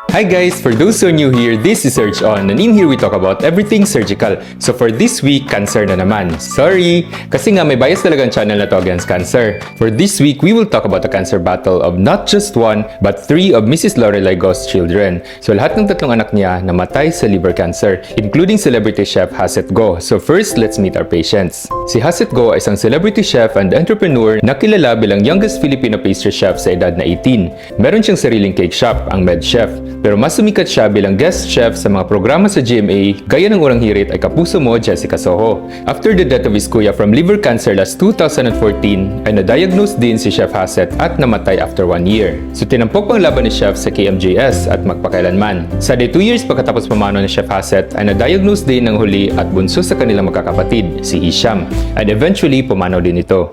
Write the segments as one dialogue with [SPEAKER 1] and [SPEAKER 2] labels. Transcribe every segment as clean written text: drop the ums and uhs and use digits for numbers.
[SPEAKER 1] Hi guys! For those who are new here, this is Search On, and in here we talk about everything surgical. So for this week, cancer na naman. Sorry! Kasi nga may bias talaga ang channel na to against cancer. For this week, we will talk about the cancer battle of not just one, but three of Mrs. Lorelai Go's children. So lahat ng tatlong anak niya namatay sa liver cancer, including celebrity chef Hassett Go. So first, let's meet our patients. Si Hassett Go ay isang celebrity chef and entrepreneur na kilala bilang youngest Filipino pastry chef sa edad na 18. Meron siyang sariling cake shop, ang Med Chef. Pero mas sumikat siya bilang guest chef sa mga programa sa GMA, gaya ng Unang Hirit ay Kapuso Mo, Jessica Soho. After the death of his kuya from liver cancer last 2014, ay na-diagnose din si Chef Hassett at namatay after 1 year. So tinampok pang laban ni Chef sa KMJS at magpakailanman. Sa 2 years pagkatapos pamano ni Chef Hassett, ay na-diagnose din ng huli at bunso sa kanilang magkakapatid, si Hisham. And eventually, pumanaw din ito.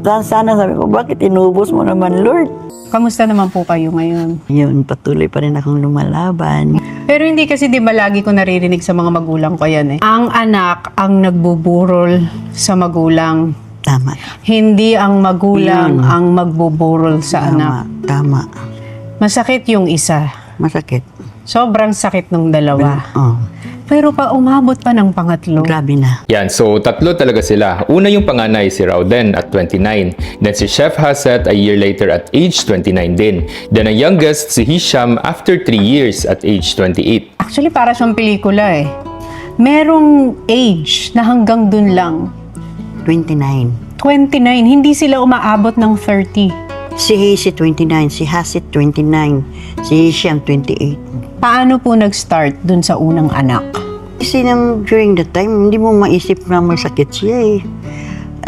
[SPEAKER 2] Sana sabi ko, bakit inubos mo naman, Lord?
[SPEAKER 3] Kamusta naman po kayo ngayon?
[SPEAKER 2] Yun, patuloy pa rin akong lumalaban.
[SPEAKER 3] Pero hindi kasi di ba lagi ko naririnig sa mga magulang ko yan eh. Ang anak ang nagbuburol sa magulang.
[SPEAKER 2] Tama.
[SPEAKER 3] Hindi ang magulang ang magbuburol sa anak.
[SPEAKER 2] Tama.
[SPEAKER 3] Masakit yung isa.
[SPEAKER 2] Masakit.
[SPEAKER 3] Sobrang sakit ng dalawa.
[SPEAKER 2] Oh,
[SPEAKER 3] Pero pa umabot pa ng pangatlo.
[SPEAKER 2] grabe na.
[SPEAKER 1] Yan, so tatlo talaga sila. Una yung panganay, si Rauden at 29. Then si Chef Hassett a year later at age 29 din. Then ang youngest, si Hisham after 3 years at age 28.
[SPEAKER 3] Actually, para siyang pelikula eh. Merong age na hanggang dun lang.
[SPEAKER 2] 29.
[SPEAKER 3] 29, hindi sila umaabot ng 30.
[SPEAKER 2] Si Hazy 29, si Hassett 29, si Hisham 28.
[SPEAKER 3] Paano po nag-start dun sa unang anak?
[SPEAKER 2] Kasi during that time, hindi mo maisip na may sakit siya eh.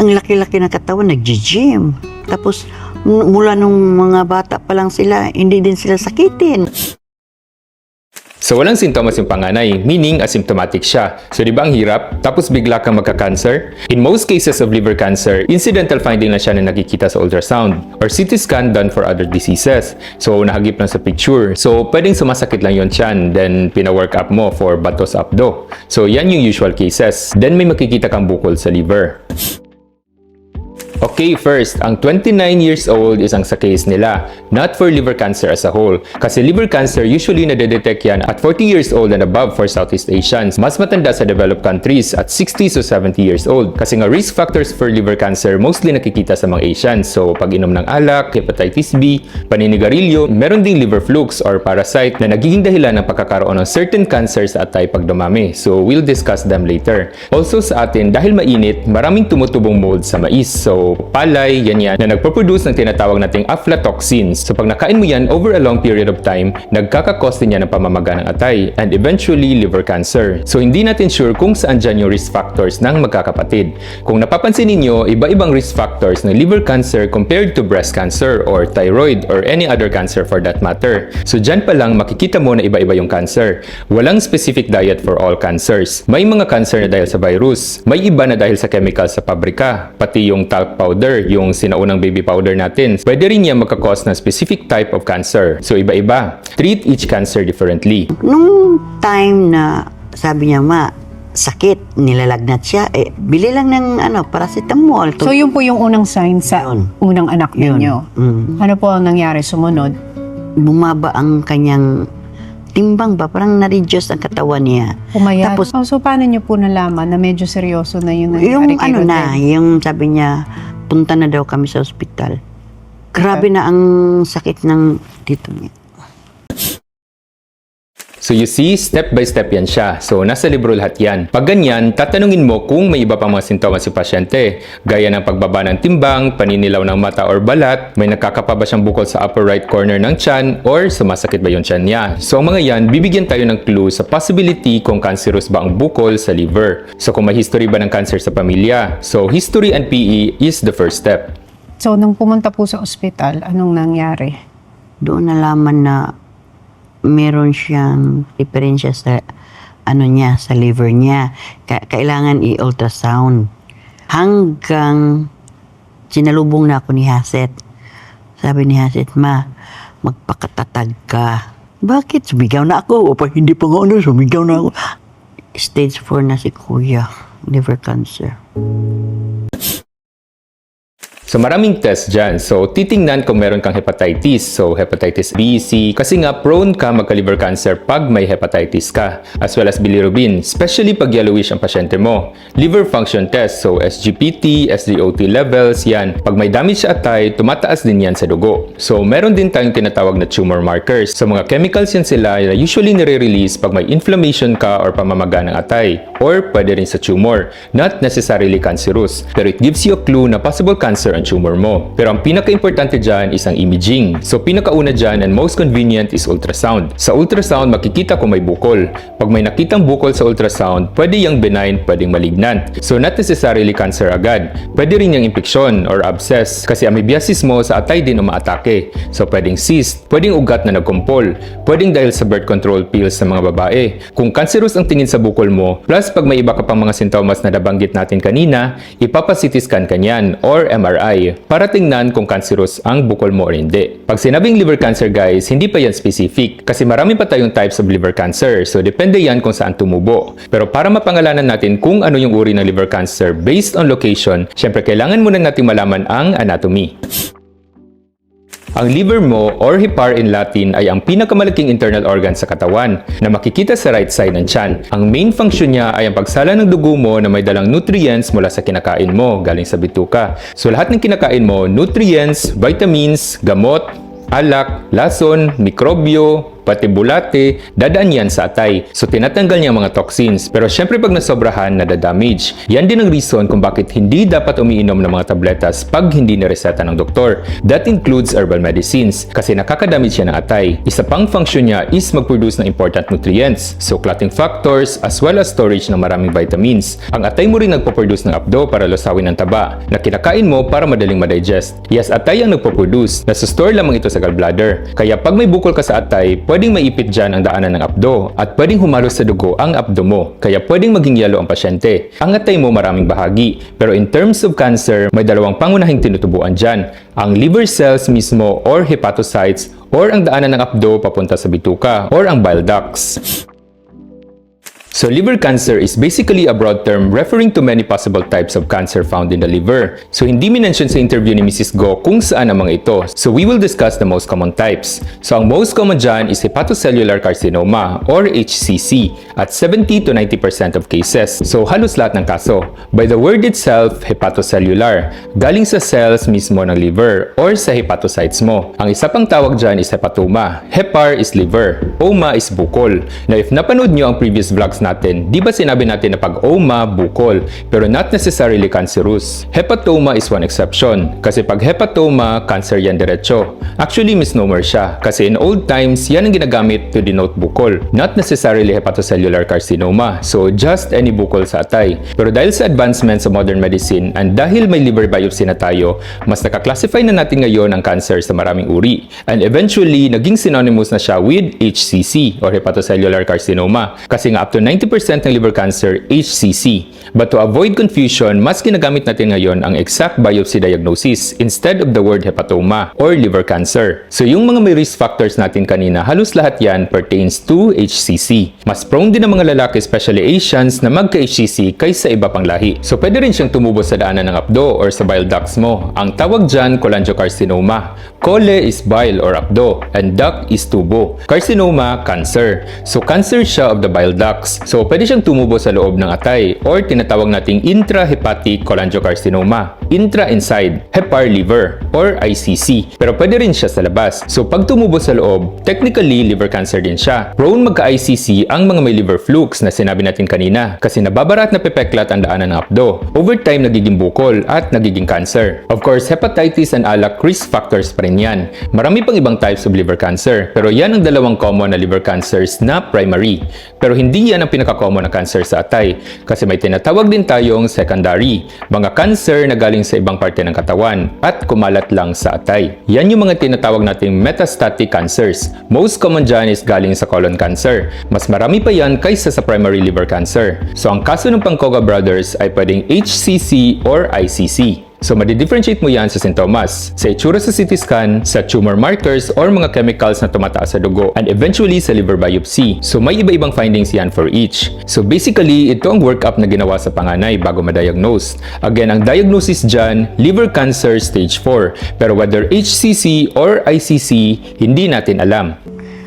[SPEAKER 2] Ang laki-laki na katawan, nag-gym. Tapos, mula nung mga bata pa lang sila, hindi din sila sakitin.
[SPEAKER 1] So walang sintomas yung panganay, meaning asymptomatic siya. So di ba ang hirap? Tapos bigla kang magka-cancer? In most cases of liver cancer, incidental finding na siya na nakikita sa ultrasound or CT scan done for other diseases. So nahagip lang sa picture. So pwedeng sumasakit lang yon tiyan, then pina-work up mo for batos abdo. So yan yung usual cases. Then may makikita kang bukol sa liver. Okay, first, ang 29 years old is ang sa case nila, not for liver cancer as a whole. Kasi liver cancer usually nadedetect yan at 40 years old and above for Southeast Asians. Mas matanda sa developed countries at 60 to 70 years old. Kasi nga risk factors for liver cancer mostly nakikita sa mga Asians. So pag inom ng alak, hepatitis B, paninigarilyo, meron ding liver flukes or parasite na nagiging dahilan ng pagkakaroon ng certain cancers at tayo pagdumami. So we'll discuss them later. Also sa atin, dahil mainit, maraming tumutubong mold sa mais. So palay, yan na nagpo-produce ng tinatawag nating aflatoxins. So pag nakain mo yan over a long period of time, nagkakakos din yan ng pamamaga ng atay and eventually liver cancer. So hindi natin sure kung saan dyan yung risk factors ng magkakapatid. Kung napapansin ninyo, iba-ibang risk factors ng liver cancer compared to breast cancer or thyroid or any other cancer for that matter. So dyan pa lang makikita mo na iba-iba yung cancer. Walang specific diet for all cancers. May mga cancer na dahil sa virus, may iba na dahil sa chemical sa pabrika, pati yung talc powder, yung sinaunang baby powder natin. Pwede rin yan magkakos ng specific type of cancer. So iba-iba. Treat each cancer differently.
[SPEAKER 2] Nung time na sabi niya, sakit, nilalagnat siya, bili lang ng paracetamol.
[SPEAKER 3] So yun po yung unang sign sa
[SPEAKER 2] Yun.
[SPEAKER 3] unang anak ninyo. Ano po ang nangyari sumunod?
[SPEAKER 2] Bumaba ang kanyang timbang ba? Parang na-reduce ang katawan niya.
[SPEAKER 3] Pumayat.
[SPEAKER 2] Tapos,
[SPEAKER 3] So paano niyo po nalaman na medyo seryoso na yun
[SPEAKER 2] yung yung sabi niya, punta na daw kami sa ospital. Grabe na ang sakit ng dito niya.
[SPEAKER 1] So you see, step by step yan siya. So nasa libro lahat yan. Pag ganyan, tatanungin mo kung may iba pang mga sintomas si pasyente. Gaya ng pagbaba ng timbang, paninilaw ng mata or balat, may nakakapa ba siyang bukol sa upper right corner ng tiyan, or sumasakit ba yung tiyan niya. So ang mga yan, bibigyan tayo ng clue sa possibility kung cancerous ba ang bukol sa liver. So kung may history ba ng cancer sa pamilya. So history and PE is the first step.
[SPEAKER 3] So nung pumunta po sa ospital, anong nangyari?
[SPEAKER 2] Doon nalaman na meron siyang diferensya sa niya, sa liver niya. Kailangan i-ultrasound. Hanggang sinalubong na ako ni Hassett. Sabi ni Hassett, magpakatatag ka. Bakit? Sumigaw na ako. O pag hindi pa nga sumigaw na ako. Stage 4 na si Kuya. Liver cancer.
[SPEAKER 1] So maraming test dyan. So titingnan kung meron kang hepatitis. So hepatitis B, C, kasi nga prone ka magka-liver cancer pag may hepatitis ka. As well as bilirubin, especially pag yellowish ang pasyente mo. Liver function test, so SGPT, SGOT levels, yan. Pag may damage sa atay, tumataas din yan sa dugo. So meron din tayong tinatawag na tumor markers. So mga chemicals yan sila na usually nire-release pag may inflammation ka or pamamaga ng atay. Or pwede rin sa tumor. Not necessarily cancerous. Pero it gives you a clue na possible cancer ang tumor mo. Pero ang pinaka-importante dyan is ang imaging. So pinakauna dyan and most convenient is ultrasound. Sa ultrasound, makikita kung may bukol. Pag may nakitang bukol sa ultrasound, pwede yung benign, pwedeng malignant. So not necessarily cancer agad. Pwede rin yung infection or abscess kasi amoebiasis mo sa atay din umaatake. So pwedeng cyst, pwedeng ugat na nagkumpol, pwedeng dahil sa birth control pills sa mga babae. Kung cancerous ang tingin sa bukol mo, plus pag may iba ka pang mga sintomas na nabanggit natin kanina, ipapa-CT scan ka niyan or MRI para tingnan kung cancerous ang bukol mo o hindi. Pag sinabing liver cancer guys, hindi pa yan specific kasi marami pa tayong types of liver cancer. So depende yan kung saan tumubo. Pero para mapangalanan natin kung ano yung uri ng liver cancer based on location, syempre kailangan muna nating malaman ang anatomy. Ang liver mo or hepar in Latin ay ang pinakamalaking internal organ sa katawan na makikita sa right side ng tiyan. Ang main function niya ay ang pagsala ng dugo mo na may dalang nutrients mula sa kinakain mo galing sa bituka. So lahat ng kinakain mo, nutrients, vitamins, gamot, alak, lason, mikrobyo, pati bulate, dadaan yan sa atay. So tinatanggal niya ang mga toxins. Pero syempre pag nasobrahan, nadadamage. Yan din ang reason kung bakit hindi dapat umiinom ng mga tabletas pag hindi nireseta ng doktor. That includes herbal medicines kasi nakakadamage yan ng atay. Isa pang function niya is mag-produce ng important nutrients. So clotting factors as well as storage ng maraming vitamins. Ang atay mo rin nagpo-produce ng apdo para lusawin ng taba na kinakain mo para madaling ma-digest. Yes, atay ang nagpo-produce. Nasa-store lamang ito sa gallbladder. Kaya pag may bukol ka sa atay, pwedeng maipit dyan ang daanan ng apdo at pwedeng humalo sa dugo ang apdo mo. Kaya pwedeng maging yellow ang pasyente. Ang atay mo maraming bahagi. Pero in terms of cancer, may dalawang pangunahing tinutubuan dyan. Ang liver cells mismo or hepatocytes or ang daanan ng apdo papunta sa bituka or ang bile ducts. So liver cancer is basically a broad term referring to many possible types of cancer found in the liver. So hindi minention sa interview ni Mrs. Go kung saan ang mga ito. So we will discuss the most common types. So ang most common dyan is hepatocellular carcinoma or HCC at 70 to 90% of cases. So halos lahat ng kaso. By the word itself, hepatocellular, galing sa cells mismo ng liver or sa hepatocytes mo. Ang isa pang tawag dyan is hepatoma. Hepar is liver. Oma is bukol. Now if napanood nyo ang previous vlogs natin, di ba sinabi natin na pag oma, bukol, pero not necessarily cancerous. Hepatoma is one exception, kasi pag hepatoma, cancer yan diretso. Actually, misnomer siya, kasi in old times, yan ang ginagamit to denote bukol, not necessarily hepatocellular carcinoma, so just any bukol sa atay. Pero dahil sa advancements sa modern medicine, and dahil may liver biopsy na tayo, mas nakaklasify na natin ngayon ang cancer sa maraming uri. And eventually, naging synonymous na siya with HCC or hepatocellular carcinoma, kasi nga up to 90% ng liver cancer, HCC. But to avoid confusion, mas ginagamit natin ngayon ang exact biopsy diagnosis instead of the word hepatoma or liver cancer. So yung mga may risk factors natin kanina, halos lahat yan pertains to HCC. Mas prone din ang mga lalaki, especially Asians, na magka-HCC kaysa iba pang lahi. So pwede rin siyang tumubo sa daanan ng apdo or sa bile ducts mo. Ang tawag dyan, cholangiocarcinoma. Cole is bile or apdo, and duct is tubo. Carcinoma, cancer. So cancer siya of the bile ducts. So pwede siyang tumubo sa loob ng atay or tinatawag nating intrahepatic cholangiocarcinoma. Intra-inside, hepar liver or ICC. Pero pwede rin siya sa labas. So pag tumubo sa loob, technically liver cancer din siya. Prone magka-ICC ang mga may liver flukes na sinabi natin kanina kasi nababara at napepeklat ang daanan ng apdo. Over time, nagiging bukol at nagiging cancer. Of course, hepatitis and alak risk factors pa rin yan. Marami pang ibang types of liver cancer, pero yan ang dalawang common na liver cancers na primary. Pero hindi yan ang pinaka-common na cancer sa atay kasi may tinatawag din tayong secondary, mga cancer na galing sa ibang parte ng katawan at kumalat lang sa atay. Yan yung mga tinatawag nating metastatic cancers. Most common dyan is galing sa colon cancer. Mas marami pa yan kaysa sa primary liver cancer. So ang kaso ng Pancova Brothers ay pwedeng HCC or ICC. So madidifferentiate mo yan sa sintomas, sa itsura sa CT scan, sa tumor markers or mga chemicals na tumataas sa dugo, and eventually sa liver biopsy. So may iba-ibang findings yan for each. So basically, ito ang workup na ginawa sa panganay bago ma-diagnose. Again, ang diagnosis dyan, liver cancer stage 4. Pero whether HCC or ICC, hindi natin alam.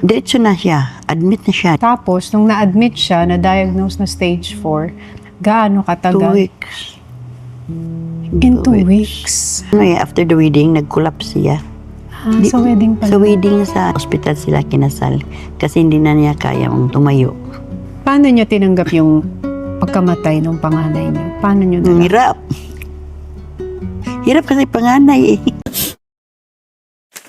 [SPEAKER 2] Diretso na siya. Admit na siya.
[SPEAKER 3] Tapos, nung na-admit siya, na-diagnose na stage 4, gaano
[SPEAKER 2] 2
[SPEAKER 3] katagal?
[SPEAKER 2] weeks.
[SPEAKER 3] In 2 weeks.
[SPEAKER 2] After the wedding, nag-collapse siya.
[SPEAKER 3] Sa wedding pala.
[SPEAKER 2] Sa wedding sa ospital sila kinasal. Kasi hindi na niya kaya tumayo.
[SPEAKER 3] Paano niyo tinanggap yung pagkamatay ng panganay niyo? Paano niyo
[SPEAKER 2] Ang hirap. Hirap kasi panganay eh.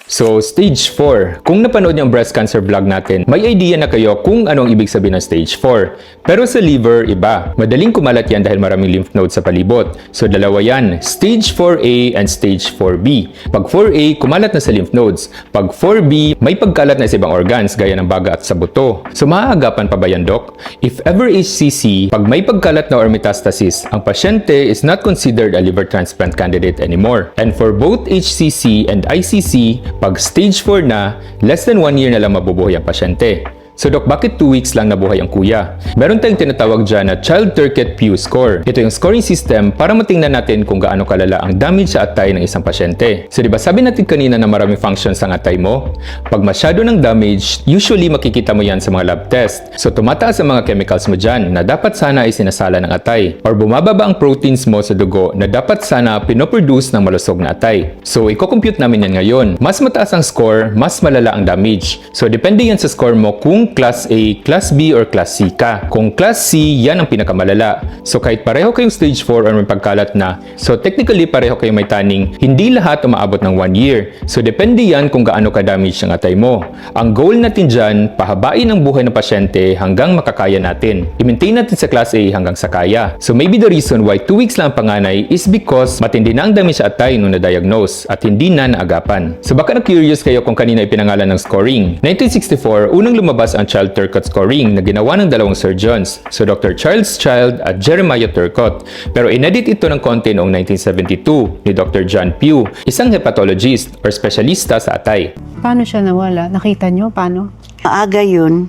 [SPEAKER 1] So, stage 4. Kung napanood niyo ang breast cancer vlog natin, may idea na kayo kung ano ang ibig sabihin ng stage 4. Pero sa liver, iba. Madaling kumalat yan dahil maraming lymph nodes sa palibot. So, dalawa yan. Stage 4A and stage 4B. Pag 4A, kumalat na sa lymph nodes. Pag 4B, may pagkalat na sa ibang organs gaya ng baga at sa buto. So, maaagapan pa ba yan, Doc? If ever HCC, pag may pagkalat na or metastasis, ang pasyente is not considered a liver transplant candidate anymore. And for both HCC and ICC, pag stage 4 na, less than 1 year na lang mabubuhay ang pasyente. So Doc, bakit 2 weeks lang nabuhay ang kuya? Meron tayong tinatawag dyan na Child-Turket-Pugh score. Ito yung scoring system para matingnan natin kung gaano kalala ang damage sa atay ng isang pasyente. So diba sabi natin kanina na maraming functions ang atay mo? Pag masyado ng damage, usually makikita mo yan sa mga lab test. So tumataas ang mga chemicals mo dyan na dapat sana ay sinasala ng atay. Or bumababa ang proteins mo sa dugo na dapat sana pinoproduce ng malusog na atay. So i-compute namin yan ngayon. Mas mataas ang score, mas malala ang damage. So depende yan sa score mo kung Class A, Class B, or Class C ka. Kung Class C, yan ang pinakamalala. So kahit pareho kayong stage 4 or may pagkalat na, so technically pareho kayong may tanning, hindi lahat umaabot ng 1 year. So depende yan kung gaano ka-damage ang atay mo. Ang goal natin dyan, pahabain ang buhay ng pasyente hanggang makakaya natin. I-maintain natin sa Class A hanggang sa kaya. So maybe the reason why 2 weeks lang ang panganay is because matindi na ang damage sa atay nung na-diagnose at hindi na naagapan. So baka na-curious kayo kung kanina ipinangalan ng scoring. 1964, unang lumabas ang Child-Turcot scoring na ginawa ng dalawang surgeons, so Dr. Charles Child at Jeremiah Turcot. Pero inedit ito ng konti noong 1972 ni Dr. John Pugh, isang hepatologist or specialista sa atay.
[SPEAKER 3] Paano siya nawala? Nakita niyo? Paano?
[SPEAKER 2] Maaga yun,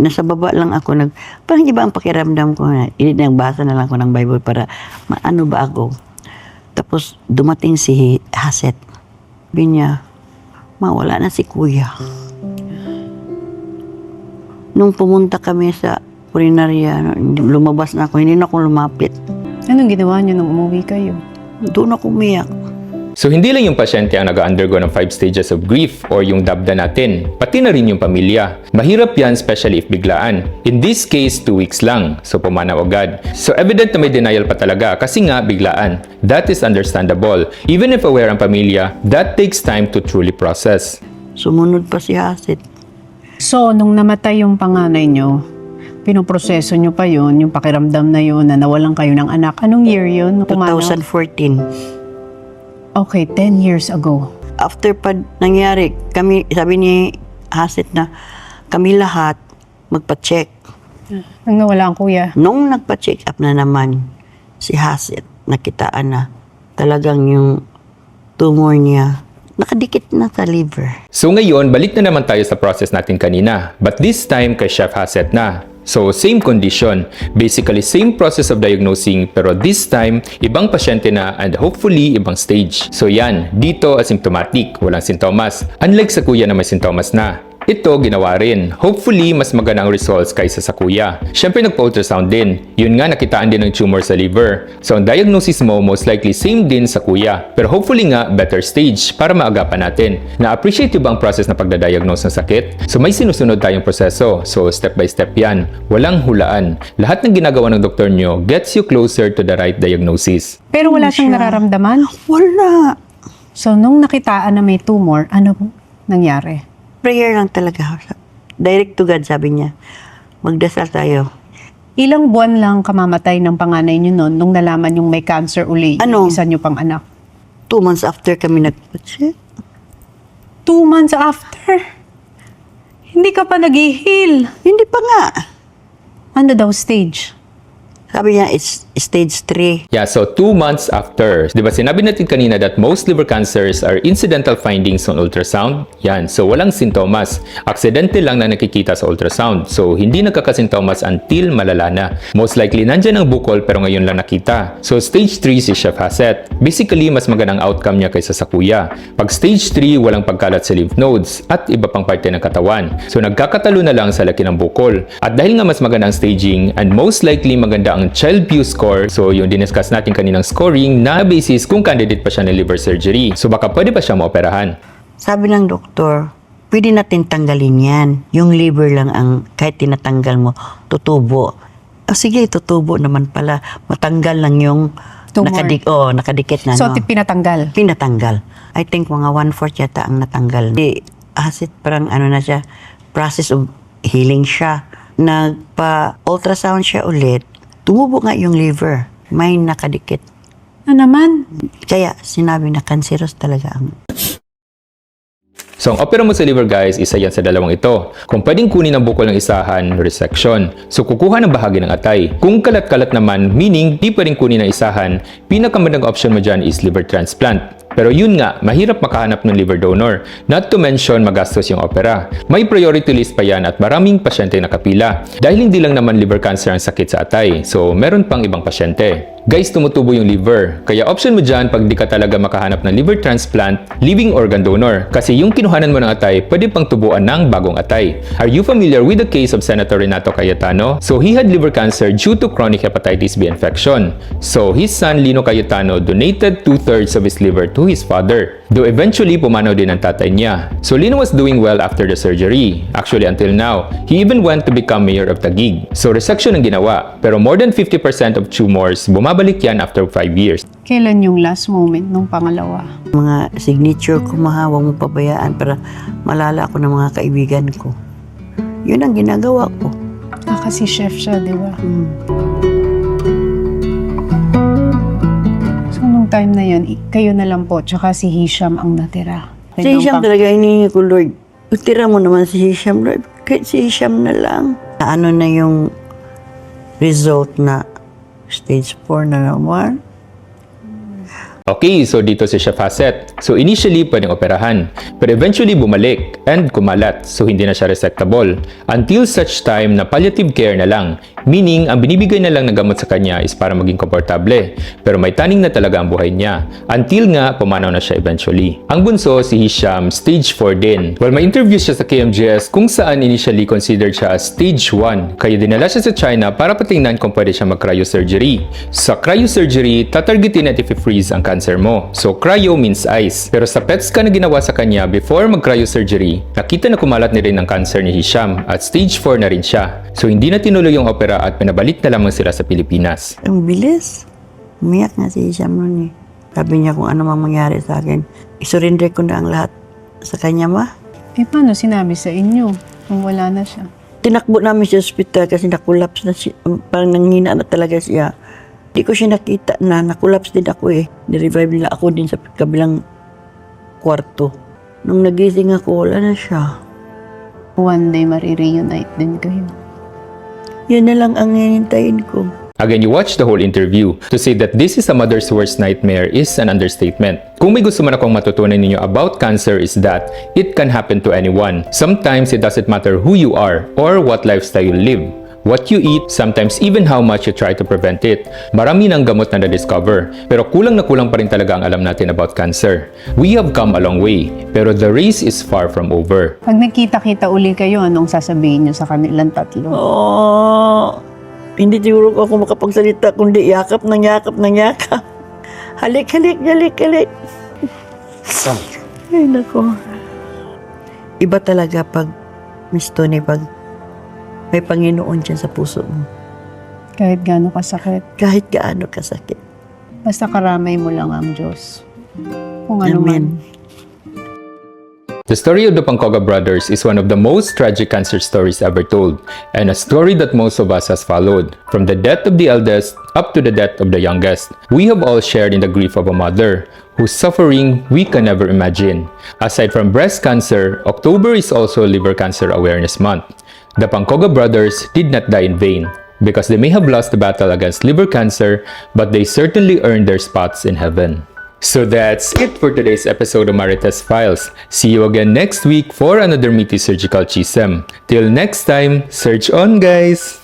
[SPEAKER 2] nasa baba lang ako. Parang iba ang pakiramdam ko. Nagbasa na lang ako ng Bible para maano ba ako. Tapos dumating si Haset. Sabi niya, mawala na si kuya. Nung pumunta kami sa purinarya, lumabas na ako, hindi na ako lumapit.
[SPEAKER 3] Anong ginawa niyo nung umuwi kayo?
[SPEAKER 2] Doon ako umiyak.
[SPEAKER 1] So hindi lang yung pasyente ang nag-undergo ng 5 stages of grief or yung dabda natin, pati na rin yung pamilya. Mahirap yan, especially if biglaan. In this case, 2 weeks lang, so pumanaw agad. So evident na may denial pa talaga kasi nga biglaan. That is understandable. Even if aware ang pamilya, that takes time to truly process.
[SPEAKER 2] Sumunod pa si Haset.
[SPEAKER 3] So, nung namatay yung panganay niyo, pinoproseso niyo pa yun, yung pakiramdam na yun, na nawalan kayo ng anak. Anong year yun? Nung pumanaw?
[SPEAKER 2] 2014.
[SPEAKER 3] Okay, 10 years ago.
[SPEAKER 2] After pa nangyari, kami, sabi ni Haset na kami lahat magpa-check.
[SPEAKER 3] Nung nawala ang kuya.
[SPEAKER 2] Nung nagpa-check up na naman si Haset, nakitaan na talagang yung tumor niya nakadikit na sa liver.
[SPEAKER 1] So ngayon, balik na naman tayo sa process natin kanina. But this time, kay Chef Haset na. So, same condition. Basically, same process of diagnosing, pero this time, ibang pasyente na and hopefully, ibang stage. So yan, dito asymptomatic, walang sintomas. Unlike sa kuya na may sintomas na. Ito, ginawa rin. Hopefully, mas maganda ang results kaysa sa kuya. Siyempre, nagpa-ultrasound din. Yun nga, nakitaan din ng tumor sa liver. So, ang diagnosis mo, most likely same din sa kuya. Pero hopefully nga, better stage para maagapan natin. Na-appreciate yung ba ang process na pagdadiagnose ng sakit? So, may sinusunod tayong proseso. So, step by step yan. Walang hulaan. Lahat ng ginagawa ng doktor nyo gets you closer to the right diagnosis.
[SPEAKER 3] Pero wala siyang nararamdaman?
[SPEAKER 2] Wala.
[SPEAKER 3] So, nung nakitaan na may tumor, ano nangyari?
[SPEAKER 2] Prayer lang talaga. Direct to God, sabi niya. Magdasal tayo.
[SPEAKER 3] Ilang buwan lang kamamatay ng panganay niyo noon nung nalaman yung may cancer uli,
[SPEAKER 2] Ano?
[SPEAKER 3] yung isa niyo pang anak?
[SPEAKER 2] 2 months after kami nagpa-check.
[SPEAKER 3] 2 months after? Hindi ka pa nag-heal.
[SPEAKER 2] Hindi pa nga.
[SPEAKER 3] Ano daw stage?
[SPEAKER 2] Sabi niya, it's stage 3.
[SPEAKER 1] Yeah, so 2 months after. Di ba sinabi natin kanina that most liver cancers are incidental findings on ultrasound? Yan, so walang sintomas. Aksidente lang na nakikita sa ultrasound. So hindi nagkakasintomas until malala na. Most likely nandyan ang bukol pero ngayon lang nakita. So stage 3 si Chef Hassett. Basically, mas magandang outcome niya kaysa sa kuya. Pag stage 3, walang pagkalat sa lymph nodes at iba pang parte ng katawan. So nagkakatalo na lang sa laki ng bukol. At dahil nga mas magandang staging and most likely maganda ang Child-Pugh score, so yung diniscuss natin kaninang scoring na basis kung candidate pa siya ng liver surgery. So baka pwede pa siya maoperahan.
[SPEAKER 2] Sabi ng doktor, pwede natin tanggalin yan. Yung liver lang ang kahit tinatanggal mo, tutubo. Sige, tutubo naman pala. Matanggal lang yung
[SPEAKER 3] Tumor.
[SPEAKER 2] nakadikit na.
[SPEAKER 3] So, pinatanggal.
[SPEAKER 2] Pinatanggal. I think mga 1/4 yata ang natanggal. Asit parang na siya, process of healing siya. Nagpa-ultrasound siya ulit. Tumubo nga yung liver. May nakadikit.
[SPEAKER 3] Na naman?
[SPEAKER 2] Kaya sinabi na cancerous talaga ang...
[SPEAKER 1] So ang opera mo sa liver guys, isa yan sa dalawang ito. Kung pwedeng kunin ang bukol ng isahan, resection. So kukuha ng bahagi ng atay. Kung kalat-kalat naman, meaning di pwedeng kunin ng isahan, pinakamagandang option mo dyan is liver transplant. Pero yun nga, mahirap makahanap ng liver donor. Not to mention, magastos yung opera. May priority list pa yan at maraming pasyente nakapila. Dahil hindi lang naman liver cancer ang sakit sa atay, so meron pang ibang pasyente. Guys, tumutubo yung liver. Kaya option mo dyan pag di ka talaga makahanap ng liver transplant, living organ donor. Kasi yung kinuhanan mo ng atay, pwede pang tubuan ng bagong atay. Are you familiar with the case of Senator Renato Cayetano? So he had liver cancer due to chronic hepatitis B infection. So his son Lino Cayetano donated 2/3 of his liver to his father. Though eventually pumanaw din ang tatay niya. So Lino was doing well after the surgery. Actually until now, he even went to become mayor of Taguig. So resection ang ginawa. Pero more than 50% of tumors, bumabalik yan after 5 years.
[SPEAKER 3] Kailan yung last moment nung pangalawa?
[SPEAKER 2] Mga signature ko, huwag mo pabayaan para malala ako ng mga kaibigan ko. Yun ang ginagawa ko.
[SPEAKER 3] Kasi chef siya, di ba? So, nung time na yun, kayo na lang po, tsaka si Hisham ang natira.
[SPEAKER 2] Si Hisham talaga, hinihingi ko, Lord. Utira mo naman si Hisham, Lord. Kahit si Hisham na lang. Ano na yung result na stage 4 na naman?
[SPEAKER 1] Okay, so dito si Chef Hassett. So initially, pwedeng operahan. Pero eventually, bumalik and kumalat. So hindi na siya resectable. Until such time na palliative care na lang. Meaning, ang binibigay na lang na gamot sa kanya is para maging komportable. Pero may taning na talaga ang buhay niya. Until nga, pumanaw na siya eventually. Ang bunso, si Hisham, stage 4 din. Well, may interview siya sa KMJS kung saan initially considered siya as stage 1. Kaya dinala siya sa China para patingnan kung pwede siya mag-cryosurgery. Sa cryosurgery, tatargetin at i-freeze ang cancer mo. So, cryo means ice. Pero sa PET scan na ginawa sa kanya before mag-cryosurgery, nakita na kumalat na rin ang cancer ni Hisham at stage 4 na rin siya. So, hindi na tinuloy yung opera at pinabalik na lamang sila sa Pilipinas.
[SPEAKER 2] Ang bilis. Umiyak nga si Hisham nun eh. Sabi niya kung ano mang mangyari sa akin. Isurrender ko na ang lahat sa kanya, ma.
[SPEAKER 3] Paano sinabi sa inyo kung wala na siya?
[SPEAKER 2] Tinakbo namin sa ospital kasi nakulaps na siya. Parang nanghina na talaga siya. Di ko siya nakita na nakulaps din ako eh. Nirevive nila ako din sa kabilang kwarto. Nung nagising ako, wala na siya.
[SPEAKER 3] One day, marireunite din kayo.
[SPEAKER 2] Yun na lang ang hinintayin ko.
[SPEAKER 1] Again, you watch the whole interview. To say that this is a mother's worst nightmare is an understatement. Kung may gusto man akong matutunan ninyo about cancer is that it can happen to anyone. Sometimes it doesn't matter who you are or what lifestyle you live. What you eat, sometimes even how much you try to prevent it. Marami ng gamot na na-discover, pero kulang na kulang pa rin talaga ang alam natin about cancer. We have come a long way, pero the race is far from over.
[SPEAKER 3] Pag nakita-kita uli kayo, anong sasabihin niyo sa kanilang tatlo?
[SPEAKER 2] Hindi siguro ako makapagsalita kundi yakap ng yakap. Halik. Ay, nako. Iba talaga pag, Miss Tony, pag may Panginoon dyan sa puso mo.
[SPEAKER 3] Kahit gaano kasakit.
[SPEAKER 2] Kahit gaano kasakit.
[SPEAKER 3] Basta karamay mo lang ang Diyos. Kung ano
[SPEAKER 2] Amen.
[SPEAKER 3] man.
[SPEAKER 1] The story of the Pancoga brothers is one of the most tragic cancer stories ever told, and a story that most of us has followed. From the death of the eldest up to the death of the youngest, we have all shared in the grief of a mother whose suffering we can never imagine. Aside from breast cancer, October is also Liver Cancer Awareness Month. The Pancoga brothers did not die in vain. because they may have lost the battle against liver cancer, but they certainly earned their spots in heaven. So that's it for today's episode of Marites Files. See you again next week for another meaty surgical chisem. Till next time, surge on guys!